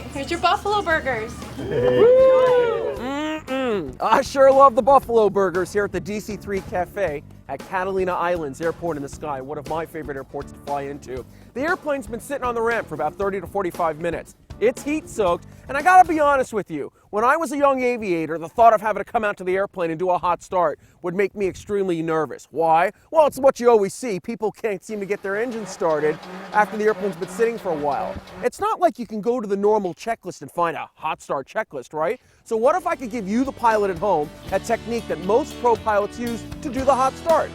right, here's your buffalo burgers. I sure love the buffalo burgers here at the DC-3 Cafe at Catalina Islands Airport in the Sky, one of my favorite airports to fly into. The airplane's been sitting on the ramp for about 30 to 45 minutes. It's heat soaked, and I gotta be honest with you, when I was a young aviator, the thought of having to come out to the airplane and do a hot start would make me extremely nervous. Why? Well, it's what you always see. People can't seem to get their engines started after the airplane's been sitting for a while. It's not like you can go to the normal checklist and find a hot start checklist, right? So what if I could give you, the pilot at home, a technique that most pro pilots use to do the hot start?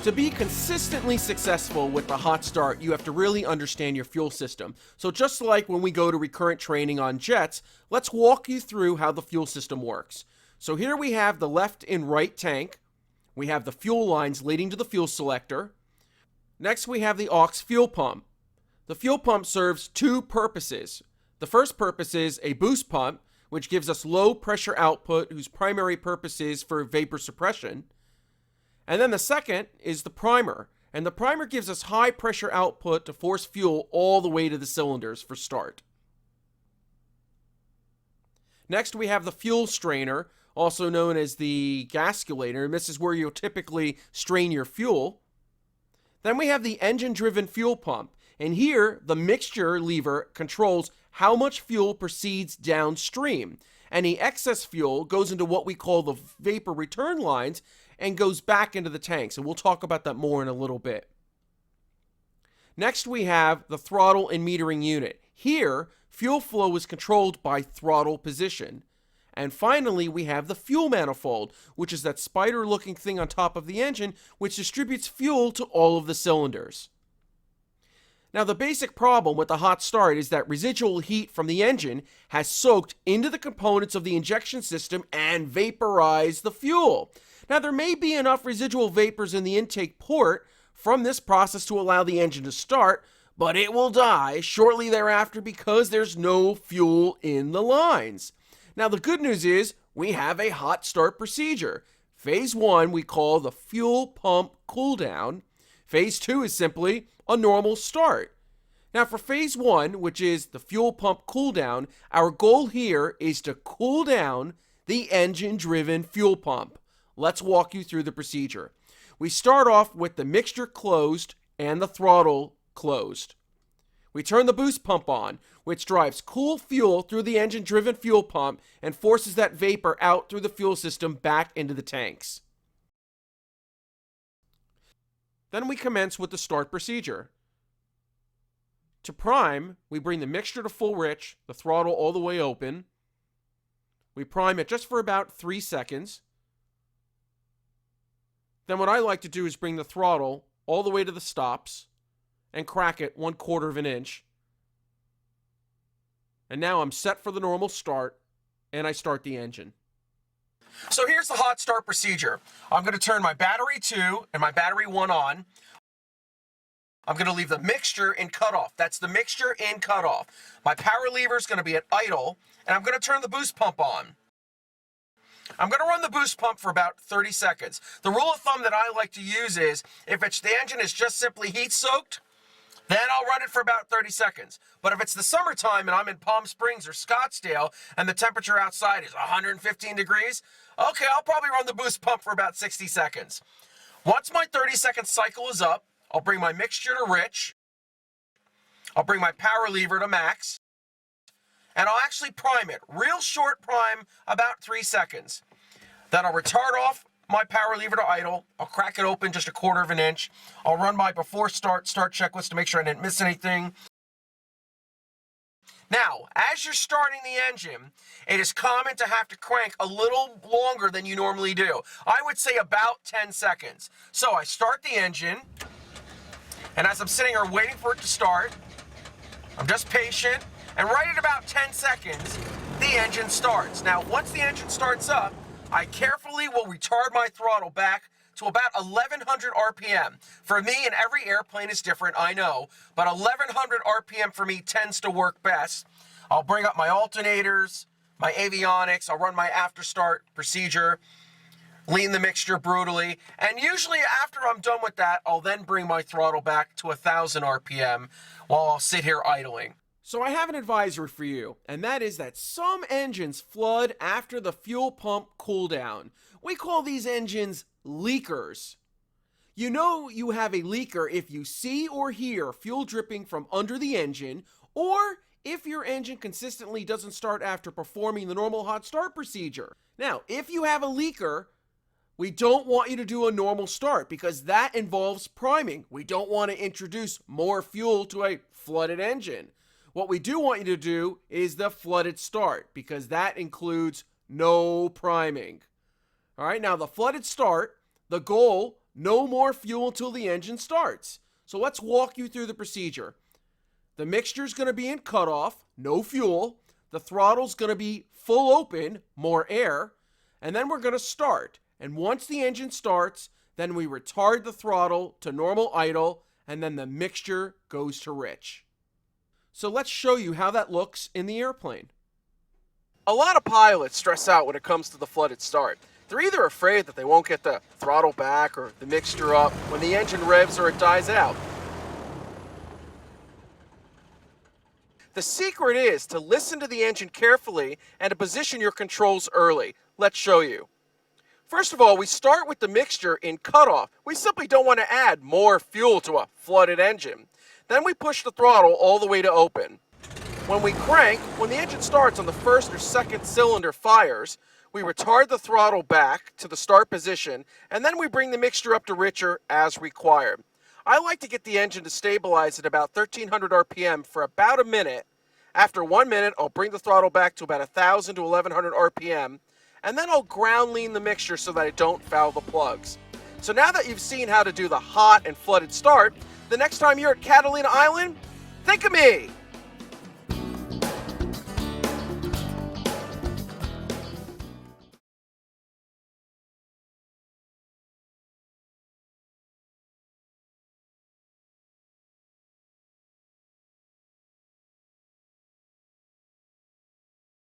To be consistently successful with the hot start, you have to really understand your fuel system. So just like when we go to recurrent training on jets, let's walk you through how the fuel system works. So here we have the left and right tank. We have the fuel lines leading to the fuel selector. Next we have the aux fuel pump. The fuel pump serves two purposes. The first purpose is a boost pump, which gives us low pressure output whose primary purpose is for vapor suppression. And then the second is the primer. And the primer gives us high pressure output to force fuel all the way to the cylinders for start. Next we have the fuel strainer, also known as the gasculator, and this is where you'll typically strain your fuel. Then we have the engine-driven fuel pump, and here the mixture lever controls how much fuel proceeds downstream. Any excess fuel goes into what we call the vapor return lines and goes back into the tanks, and we'll talk about that more in a little bit. Next we have the throttle and metering unit. Here, fuel flow is controlled by throttle position. And finally, we have the fuel manifold, which is that spider-looking thing on top of the engine, which distributes fuel to all of the cylinders. Now, the basic problem with the hot start is that residual heat from the engine has soaked into the components of the injection system and vaporized the fuel. Now, there may be enough residual vapors in the intake port from this process to allow the engine to start, but it will die shortly thereafter because there's no fuel in the lines. Now, the good news is we have a hot start procedure. Phase 1 we call the fuel pump cool down. Phase 2 is simply a normal start. Now, for phase 1, which is the fuel pump cool down, our goal here is to cool down the engine-driven fuel pump. Let's walk you through the procedure. We start off with the mixture closed and the throttle closed. We turn the boost pump on, which drives cool fuel through the engine-driven fuel pump and forces that vapor out through the fuel system back into the tanks. Then we commence with the start procedure. To prime, we bring the mixture to full rich, the throttle all the way open. We prime it just for about 3 seconds. Then what I like to do is bring the throttle all the way to the stops and crack it 1/4 of an inch. And now I'm set for the normal start, and I start the engine. So here's the hot start procedure. I'm going to turn my battery 2 and my battery 1 on. I'm going to leave the mixture in cutoff. That's the mixture in cutoff. My power lever is going to be at idle, and I'm going to turn the boost pump on. I'm going to run the boost pump for about 30 seconds. The rule of thumb that I like to use is, if the engine is just simply heat soaked, then I'll run it for about 30 seconds. But if it's the summertime and I'm in Palm Springs or Scottsdale and the temperature outside is 115 degrees, okay, I'll probably run the boost pump for about 60 seconds. Once my 30-second cycle is up, I'll bring my mixture to rich. I'll bring my power lever to max. And I'll actually prime it. Real short prime, about 3 seconds. Then I'll retard off my power lever to idle. I'll crack it open just 1/4 of an inch. I'll run my before start checklist to make sure I didn't miss anything. Now, as you're starting the engine, it is common to have to crank a little longer than you normally do. I would say about 10 seconds. So I start the engine, and as I'm sitting here waiting for it to start, I'm just patient, and right at about 10 seconds, the engine starts. Now, once the engine starts up, I carefully will retard my throttle back to about 1100 RPM. For me, and every airplane is different, I know, but 1100 RPM for me tends to work best. I'll bring up my alternators, my avionics, I'll run my after start procedure, lean the mixture brutally, and usually after I'm done with that, I'll then bring my throttle back to 1000 RPM while I'll sit here idling. So I have an advisory for you, and that is that some engines flood after the fuel pump cooldown. We call these engines leakers. You know you have a leaker if you see or hear fuel dripping from under the engine, or if your engine consistently doesn't start after performing the normal hot start procedure. Now, if you have a leaker, we don't want you to do a normal start because that involves priming. We don't want to introduce more fuel to a flooded engine. What we do want you to do is the flooded start because that includes no priming. All right, now the flooded start, the goal, no more fuel until the engine starts. So let's walk you through the procedure. The mixture is going to be in cutoff, no fuel. The throttle's going to be full open, more air. And then we're going to start. And once the engine starts, then we retard the throttle to normal idle, and then the mixture goes to rich. So let's show you how that looks in the airplane. A lot of pilots stress out when it comes to the flooded start. They're either afraid that they won't get the throttle back or the mixture up when the engine revs or it dies out. The secret is to listen to the engine carefully and to position your controls early. Let's show you. First of all, we start with the mixture in cutoff. We simply don't want to add more fuel to a flooded engine. Then we push the throttle all the way to open. When we crank, when the engine starts on the first or second cylinder fires, we retard the throttle back to the start position, and then we bring the mixture up to richer as required. I like to get the engine to stabilize at about 1300 RPM for about a minute. After 1 minute, I'll bring the throttle back to about 1000 to 1100 RPM, and then I'll ground lean the mixture so that I don't foul the plugs. So now that you've seen how to do the hot and flooded start, the next time you're at Catalina Island, think of me!